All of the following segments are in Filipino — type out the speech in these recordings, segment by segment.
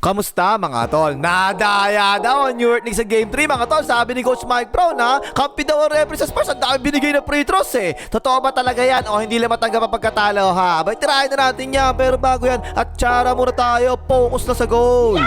Kamusta mga tol? Nadaya daw ang New York Knicks sa Game 3 mga tol. Sabi ni Coach Mike Brown na kampi daw ang referee sa Spurs. Ang dami binigay na free throws eh. Totoo ba talaga yan o hindi lang matanggap ang pagkatalo ha? Bay, tirahin na natin yan. Pero bago yan, at tsara muna tayo. Focus na sa goal.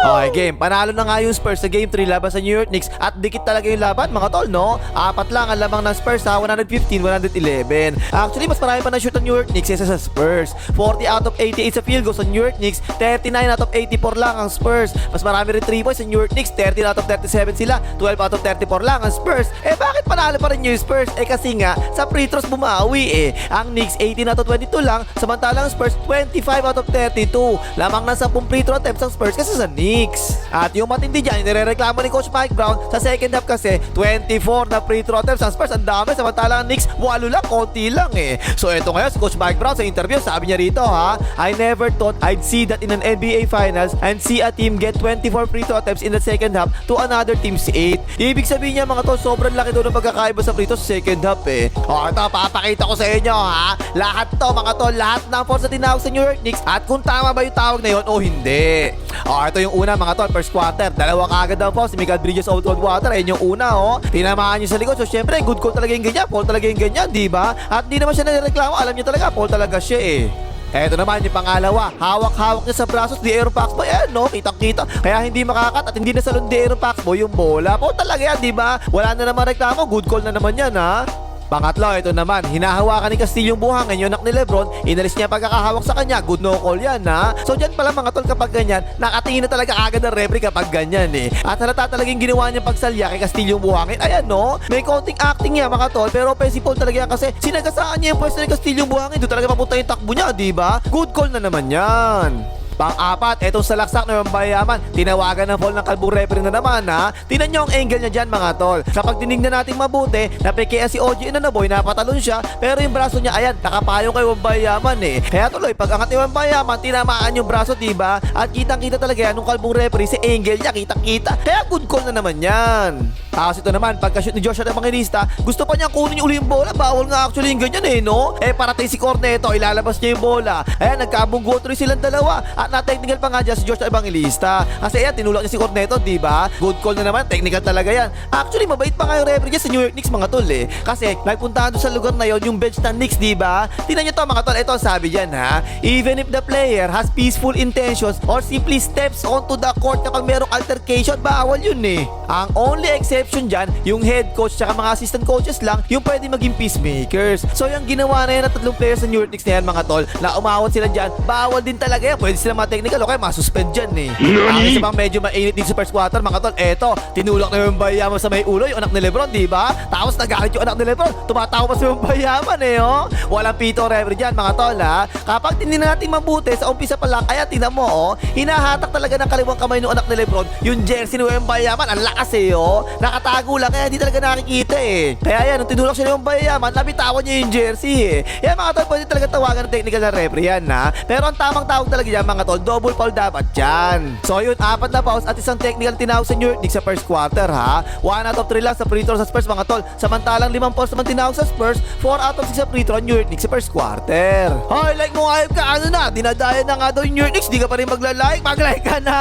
Okay, game. Panalo na nga yung Spurs sa Game 3 laban sa New York Knicks at dikit talaga yung laban mga tol, no? Apat lang ang lamang ng Spurs ha, 115-111. Actually, mas marami pa na-shoot ang New York Knicks kaysa sa Spurs. 40 out of 88 sa field goals sa New York Knicks, 39 out of 84 lang ang Spurs. Mas marami rin 3 points sa New York Knicks, 13 out of 37 sila, 12 out of 34 lang ang Spurs. Eh bakit panalo pa rin yung Spurs? Eh kasi nga, sa free throws bumawi eh. Ang Knicks 18 out of 22 lang, samantalang Spurs 25 out of 32. Lamang na 10 free throw attempts ang Spurs kasi sa Knicks. At yung matindi dyan, nirereklamo ni Coach Mike Brown sa second half kasi 24 na free throw attempts ang Spurs. Ang dami, samantalang ang Knicks 8 lang, konti lang eh. So eto ngayon si Coach Mike Brown sa interview, sabi niya rito ha, I never thought I'd see that in an NBA Finals and see a team get 24 free throw attempts in the second half to another team's 8. Ibig sabihin niya mga to, sobrang laki daw ng pagkakaiba sa free throws sa second half eh. O ito, papakita ko sa inyo ha, lahat to mga to, lahat ng force na tinawag sa New York Knicks at kung tama ba yung tawag na yun o hindi. O ito yung una mga tol, first quarter, dalawa kaagad daw po si Miguel Bridges out on water. Ayun yung una tinamaan niya sa likod. So syempre good call talaga yung ganyan, foul talaga yung ganyan, di ba? At di naman siya nireklamo, alam niya talaga foul talaga siya eh. Eto naman yung pangalawa, hawak-hawak niya sa brasos ni Aaron Foxboy. No, kitang-kita. Kaya hindi makakat at hindi na salon ni Aaron Foxboy yung bola. Foul talaga yan, di ba? Wala na naman reklamo, good call na naman yan ha. Pangatlo, ito naman, hinahawakan ni Castillo yung buhangin, yung anak ni Lebron, inalis niya pagkakahawak sa kanya, good no call yan ha. So dyan pala mga tol, kapag ganyan, nakatingin na talaga agad ang referee kapag ganyan eh. At halata talagang ginawa niyang pagsalya kay Castillo yung buhangin, ayan no, may konting acting niya mga tol, pero offensive foul talaga yan kasi sinagasaan niya yung pwesto ni Castillo yung buhangin, doon talaga papunta yung takbo niya, diba? Good call na naman yan. Pang-apat, etong salaksak na yung bayaman, tinawagan ng foul ng kalbong referee na naman ha. Tingnan nyo ang angle niya dyan mga tol. Kapag tinignan natin mabuti, napikian si OG Anunoby, napatalon siya, pero yung braso niya, ayan, nakapayong kay Wembayaman eh. Kaya tuloy, pag angat ni Wembayaman, tinamaan yung braso, diba? At kitang-kita talaga yan, nung kalbong referee, si angle niya, kitang-kita. Kaya good call na naman yan. Tapos ito naman, pagka-shoot ni Joshua Evangelista, gusto pa niyang kunin yung uli yung bola. Bawal nga actually yung ganyan eh, no? Eh, parating si Corneto, ilalabas niya yung bola. Ayan, nagkabunggo tuloy silang dalawa. At na-technical pa nga dyan si Joshua Evangelista. Kasi ayan, tinulak niya si Corneto, diba? Good call na naman, technical talaga yan. Actually, mabait pa nga yung referee dyan sa New York Knicks, mga tol eh. Kasi, nagpuntahan doon sa lugar na yon yung bench ng Knicks, diba? Tingnan nyo to mga tol, ito ang sabi dyan ha. Even if the player has peaceful intentions or simply steps onto the court kapag merong altercation, bawal yun eh. Ang only exception dyan, yung head coach tsaka mga assistant coaches lang, yung pwede maging peacemakers. So yung ginawa na yan ng tatlong players sa New York Knicks na yan mga tol, na umawat sila dyan, bawal din talaga yan. Pwede sila technical o kaya masuspend dyan eh. Ang isa pang medyo mainit din sa first quarter mga tol, eto, tinulak na yung Wembayaman sa may ulo, yung anak ni Lebron, diba? Tapos nagalit yung anak ni Lebron, tumatawa pa si Wembayaman eh Walang pito referee dyan mga tol ha. Kapag tinignan natin mabuti sa umpisa pa lang, kaya tingnan mo hinahatak talaga ng kaliwang kamay ng anak ni Lebron yung jersey ni Wembayaman, ang lakas eh nakatago lang kaya hindi talaga nakikita eh. Kaya yan, nung tinulak siya ng Wembayaman, nabitawan niya yung jersey eh. Yan mga tol, pwede talaga tawagan ng technical na referee yan ha. Pero ang tamang tawag talaga dyan mga tol, double foul dapat dyan. So yun, 4 na fouls at isang technical tinawag sa New York Knicks sa first quarter ha. 1 out of 3 lang sa free throw sa Spurs mga tol. Samantalang 5 fouls naman tinawag sa Spurs, 4 out of 6 sa free throw New York Knicks sa first quarter. Hoy, like mo ayop ka, ano na? Dinadaya na nga daw yung New York Knicks, di ka pa rin magla-like? Mag-like ka na!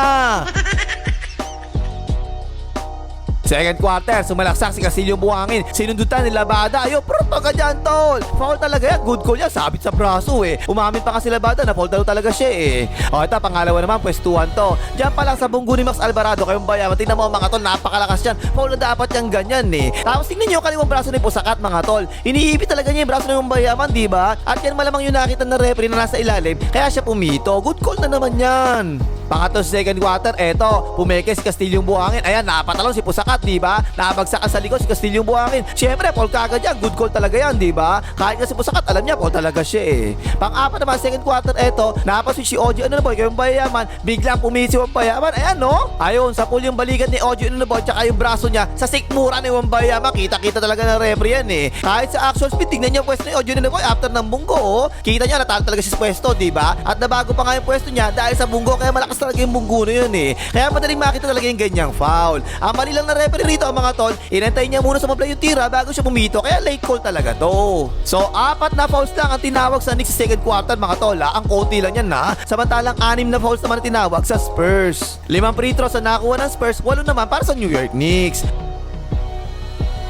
Second quarter, sumalaksak si Castillo buhangin. Sinundutan ni Labada. Ayo, proto ka dyan, tol. Foul talaga yan. Good call yan. Sabit sa braso eh. Umamin pa kasi Labada na foul talaga siya eh. O ito, pangalawa naman, pwestuhan to. Diyan pa lang sa bunggo ni Max Alvarado kayong Bayaman. Tingnan mo mga tol, napakalakas yan. Foul na dapat yung ganyan eh. Tapos tingnan nyo yung kaliwang braso ni Pusakat mga tol. Iniipit talaga niya yung braso ng Bayaman, diba? At yan malamang yung nakita na referee na nasa ilalim. Kaya siya pumito. Good call na naman yan. Pangatlo sa second quarter, eto, pumeke si Castillo yung buhangin. Ayan, napatalon si Pusakat, diba? Nabagsakan sa likod si Castillo yung buhangin. Siyempre, foul kagad yan. Good call talaga yan, diba? Kahit nga si Pusakat, alam niya, foul talaga siya eh. Pang-apat naman, second quarter, eto, napaswitch si OG Anunoby kay Wembayaman. Biglang pumisi si Wembayaman. Ayan, no? Ayun, sa pool yung balikan ni OG Anunoby tsaka yung braso niya sa sikmura ni Wembayaman. Kita-kita talaga ng referee yan eh. Kahit sa actual speed, tingnan niyo yung pwesto ni OG Anunoby after ng bunggo, Kita niya, natalo talaga siya sa pwesto, diba? At nabago pa nga yung pwesto niya dahil sa bunggo, kaya malakas talaga yung bunggo na yun eh. Kaya madaling makita talaga yung ganyang foul. Ang mali lang na referee rito mga tol, inantay niya muna sa mablay yung tira bago siya pumito, kaya late call talaga to. So 4 na fouls lang ang tinawag sa Knicks sa second quarter mga tol ha. Ang konti lang yan na. Samantalang 6 na fouls naman ang tinawag sa Spurs. 5 free throws ang nakuha ng Spurs, 8 naman para sa New York Knicks.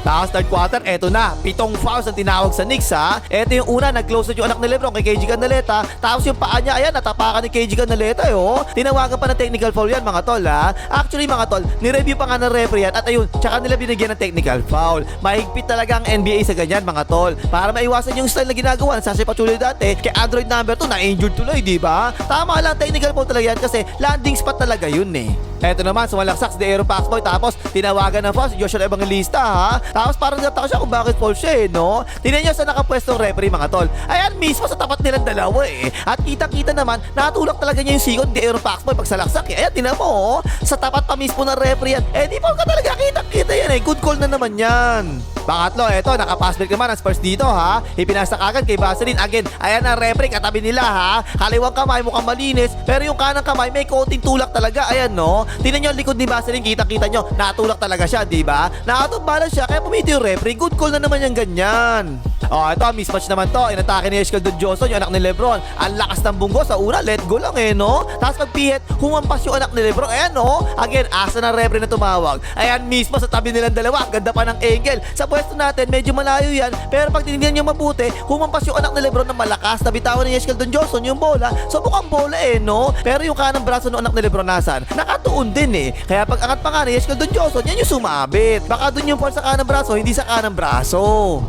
Tapos third quarter, eto na, 7 fouls ang tinawag sa Knicks ha. Eto yung una, nag-close yung anak ni Lebron kay KG Canaleta. Tapos yung paa niya, ayan, natapakan ni KG Canaleta oh. Tinawagan pa ng technical foul yan mga tol ha. Actually mga tol, ni-review pa nga ng referee yan at ayun, tsaka nila binigyan ng technical foul. Mahigpit talaga ang NBA sa ganyan mga tol. Para maiwasan yung style na ginagawa ng Sasha Pachulia dati kay Android number 2 na-injured tuloy, di ba? Tama lang, technical foul talaga yan kasi landing spot talaga yun eh. Eto naman, sumalaksak si De'Aaron Fox tapos tinawagan ng foul si Joshua Evangelista ha. Tapos parang nataka siya kung bakit foul siya eh, no? Tingnan niyo sa nakapwestong referee mga tol. Ayan mismo sa tapat nilang dalawa eh. At kita-kita naman, natulak talaga niya yung sikon ni De'Aaron Fox pag salaksak eh. Ayan, tingnan mo oh. Sa tapat pa mismo ng referee yan. Eh, di foul ka talaga, kita-kita yan eh. Good call na naman yan. Pangatlo, eto, nakapass-break naman ang Spurs dito ha. Ipinasa agad kay Vaseline. Again, ayan ang referee, katabi nila ha. Kaliwang kamay mukhang malinis, pero yung kanang kamay may konting tulak talaga. Ayan no. Tingnan nyo ang likod ni Vaseline, kita-kita nyo, natulak talaga siya, di ba? Nakatong siya, kaya pumiti yung referee. Good call na naman yung ganyan. Oh, ito, mismatch naman to. Inatake ni Eshkal Don Johnson, yung anak ni Lebron. Ang lakas ng bunggo sa una, let go lang eh, no? Tapos pagpihit, humampas yung anak ni Lebron. Ayan, no? Again, asa ng referee na tumawag. Ayan mismo sa tabi nilang dalawa. Ganda pa ng angle. Sa pwesto natin, medyo malayo yan. Pero pag tinignan nyo mabuti, humampas yung anak ni Lebron ng malakas. Nabitawan ni Eshkal Don Johnson yung bola. So mukhang bola eh, no? Pero yung kanang braso ng anak ni Lebron nasan? Nakatuon din eh. Kaya pag angat pa nga ni Eshkal Don Johnson, yan yung sumabit. Baka dun yung fall sa kanang braso, hindi sa kanang braso.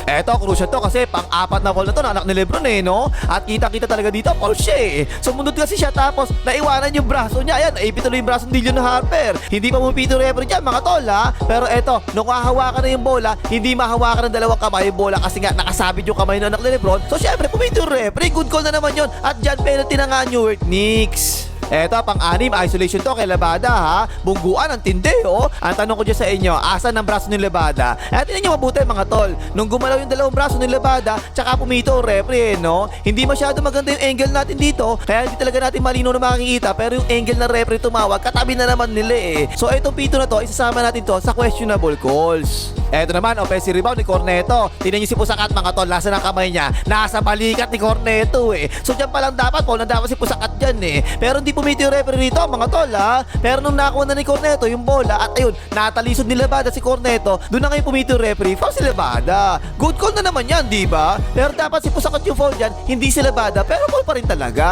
Eto, crucial to kasi pang-4 na foul na to na anak ni Lebron eh, no? At kita-kita talaga dito, foul siya eh. Sumunod kasi siya tapos naiwanan yung braso niya. Ayan, naipit tuloy yung braso ni Dillon Harper. Hindi pa pumipito referee dyan mga tol ha. Pero eto, nung hahawakan na yung bola, hindi mahawakan ng dalawang kamay yung bola kasi nga nakasabit yung kamay ng anak ni Lebron. So syempre, pumipito referee. Good call na naman yun. At dyan, penalty na nga New York Knicks. Eto, pang-6, isolation to kay Labada ha. Bungguan ang tindi oh. Ang tanong ko dyan sa inyo, asan ang braso ni Labada? Tingnan nyo mabuti mga tol. Nung gumalaw yung dalawang braso ni Labada, tsaka pumito ang referee no? Hindi masyado maganda yung angle natin dito. Kaya hindi talaga natin malino na makikita. Pero yung angle na referee tumawag, katabi na naman nila eh. So itong pito na to, isasama natin to sa questionable calls. Eto naman, offensive rebound ni Corneto. Tingnan nyo si Pusakat mga tol, nasa ng kamay niya. Nasa balikat ni Corneto eh. So dyan pa lang dapat, Paul, na dapat si Pusakat dyan eh. Pero hindi pumiti yung referee rito mga tol ha. Pero nung nakuha na ni Corneto yung bola at ayun, natalisod ni Labada si Corneto, doon na ngayon pumiti yung referee, foul si Labada. Good call na naman yan, di ba? Pero dapat si Pusakat yung foul dyan, hindi si Labada, pero foul pa rin talaga.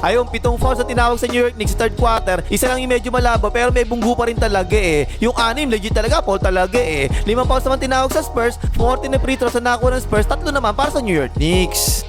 Ayun, 7 fouls na tinawag sa New York Knicks sa third quarter. Isa lang yung medyo malabo pero may bunggu pa rin talaga eh. Yung 6, legit talaga, foul talaga eh. 5 fouls naman tinawag sa Spurs, 14 na free throws na nakuha ng Spurs, 3 naman para sa New York Knicks.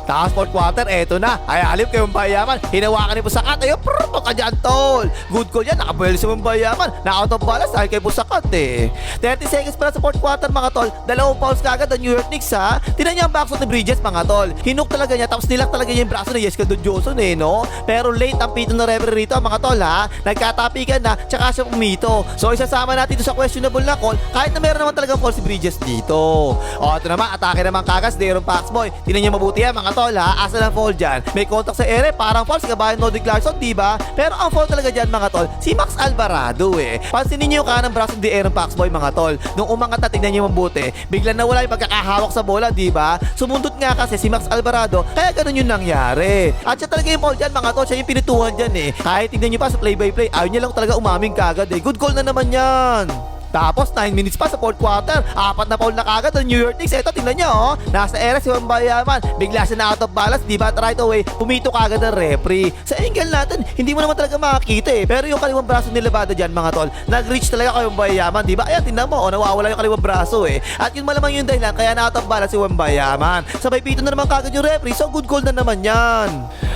Tapos fourth quarter, eto na. Ay, alip kay Wembayaman. Hinawakan ni Pusakat. Ayun, prrrr, ka dyan, tol. Good call yan. Nakabuel si Wembayaman. Na-out of balance dahil kay Pusakat eh. 30 seconds para sa fourth quarter, mga tol. 2 fouls kagad ang New York Knicks ha. Tingnan niya ang backshot ni Bridges, mga tol. Hinuk talaga niya. Tapos nilak talaga niya yung braso ni Eshkal Don Johnson eh, no? Pero late ang pito ng referee rito, mga tol ha. Nagkatapikan na, tsaka siya pumito. So, isasama natin ito sa questionable na call. Kahit na meron naman talaga foul si Bridges dito. O, ito naman, atake naman kagas, De'Aaron Foxboy. Tingnan niyo mabuti yan, mga tol ha. Asa ng foul dyan? May contact sa ere, parang foul si kabayan Noddy Clarkson, diba? Pero ang foul talaga dyan, mga tol, si Max Alvarado eh. Pansinin niyo yung kanang braso ni De'Aaron Foxboy, mga tol. Nung umangat na, tingnan niyo mabuti. Biglang nawala yung pagkakahawak sa bola, diba? Sumundot nga kasi si Max Alvarado, kaya ganun yung nangyari. At siya talaga yung foul dyan, mga tol. Siya yung pinituhan dyan eh. Kahit tingnan niyo pa sa play-by-play, ayaw niya lang talaga umaming kagad eh. Good call na naman yan. Tapos 9 minutes pa sa fourth quarter, 4 na foul na kagad ng New York Knicks. Eto, tingnan nyo oh. Nasa era si Wembayaman, bigla siya na out of balance, diba? At right away, pumito kagad ng referee. Sa angle natin, hindi mo naman talaga makakita eh. Pero yung kaliwang braso ni Labada dyan, mga tol, nag-reach talaga kay Wembayaman, diba? Ayan, tingnan mo oh, nawawala yung kaliwang braso eh. At yun malamang yung dahilan, kaya na out of balance si Wembayaman. Sabay pito na naman kagad yung referee, so good call na naman yan.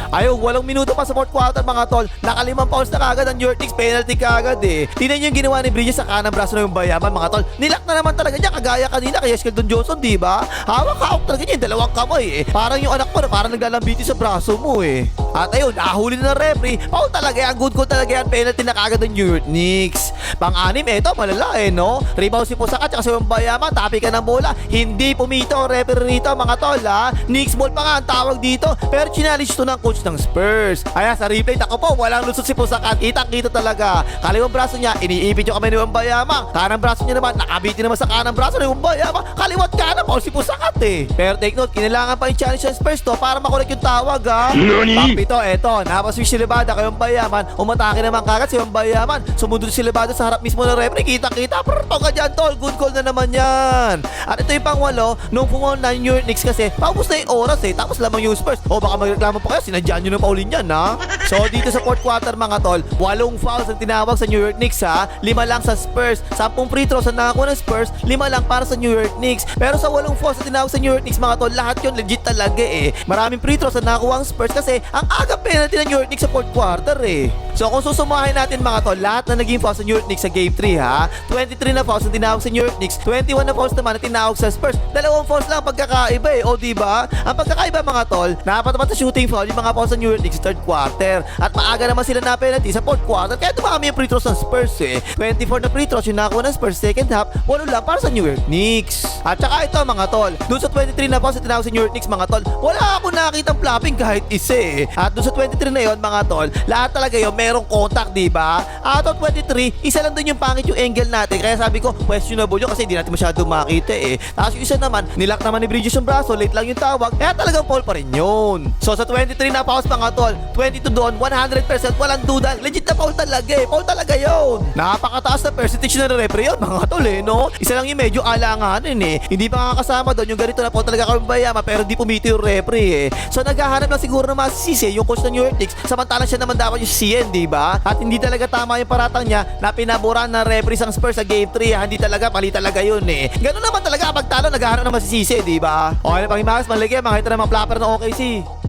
Ayun, 8 minuto pa sa fourth quarter, mga tol. Naka-5 fouls na kagad ang New York Knicks, penalty kagad eh. Tingnan nyo yung ginawa ni Bridges sa kanang braso ng Wembayaman, mga tol. Nilak na naman talaga niya, kagaya kanina kay Eshkal Don Johnson, diba? Hawak-hawak talaga niya yung dalawang kamay eh. Parang yung anak mo na parang naglalambiti sa braso mo eh. At ayun, nahuli na ng referee. Foul talaga yan, good call talaga yan, penalty na kagad ng New York Knicks. Pang-6, eto, malala eh, no? Rebound si Pusakat, tsaka si Wembayaman, tapi ka ng bola. Hindi pumito ang referee rito, mga tol ha. Knicks ball pa nga ang tawag dito. Pero challenge to ng coach coach ng Spurs. Kaya sa replay, ako po, walang lusot si Pusakat. Kitang-kita talaga. Kaliwang braso niya, iniipit yung kamay ni Wembayama. Kanang braso niya naman, nakabitin naman sa kanang braso ni Wembayama. Kaliwat kanan po si Pusakat eh. Pero take note, kailangan pa yung challenge ng Spurs to para makulik yung tawag ha. Top ito, eto, napaswitch si Lebada kay Wembayaman. Umatake naman kagad si Wembayaman. Sumunod si Lebada sa harap mismo ng referee. Kita-kita, to ka dyan tol. Good call na naman yan. At ito yung pang-walo, nung pumunta yung New York Knicks kasi, paubos na yung oras eh. Tapos lamang yung Spurs. O baka magreklamo pa kayo, sinadyan nyo na paulin yan ha. So dito sa fourth quarter mga tol, 8 fouls ang tinawag sa New York Knicks ha. 5 lang sa Spurs. 10 free throws ang nakakuha ng Spurs, 5 lang para sa New York Knicks. Pero sa 8 fouls ang tinawag sa New York Knicks mga tol, lahat yun legit talaga eh. Maraming free throws ang nakakuha ang Spurs kasi ang aga penalty ng New York Knicks sa fourth quarter eh. So kung susumahin natin mga tol, lahat na naging fouls sa New York Knicks sa game 3 ha. 23 na fouls ang tinawag sa New York Knicks, 21 na fouls naman ang tinawag sa Spurs. 2 fouls lang ang pagkakaiba eh. O diba? Ang pagkakaiba mga tol, napatapat sa shooting foul yung mga fouls sa New York Knicks sa third quarter. At maaga naman sila na penalty sa fourth quarter kaya dumami yung free throws ng Spurs eh. 24 na free throws yung nakuha ng Spurs second half, 8 lang para sa New York Knicks. At saka ito mga tol, dun sa 23 na fouls na tinawag sa New York Knicks mga tol, wala ako nakitang flopping kahit isa eh. At dun sa 23 na yon mga tol, lahat talaga yun merong contact diba? Out of 23, isa lang dun yung pangit yung angle natin. Kaya sabi ko, questionable yun kasi hindi natin masyado makita eh. Tapos yung isa naman, nilak naman ni Bridges yung braso, late lang yung tawag, kaya talagang foul pa rin yun. So sa 23 na fouls mga tol, 22 doon, 100% walang duda. Legit na foul talaga eh. Foul talaga yun. Napakataas na percentage na referee yun mga tol eh, no? Isa lang yung medyo alanganin eh. Hindi pa kakasama doon yung ganito na foul talaga kay Wembayama pero di pumiti yung referee eh. So naghahanap lang siguro ng masisisi yung coach ng New York Knicks samantalang siya naman dapat yung CN, diba? At hindi talaga tama yung paratang niya na pinaboran ng referee ang Spurs sa game 3. Hindi talaga, pali talaga yun eh. Ganun naman talaga kapag talo, naghahanap ng masisisi, diba? Okay na pang himagas, malagay, makita ng mga flapper ng OKC.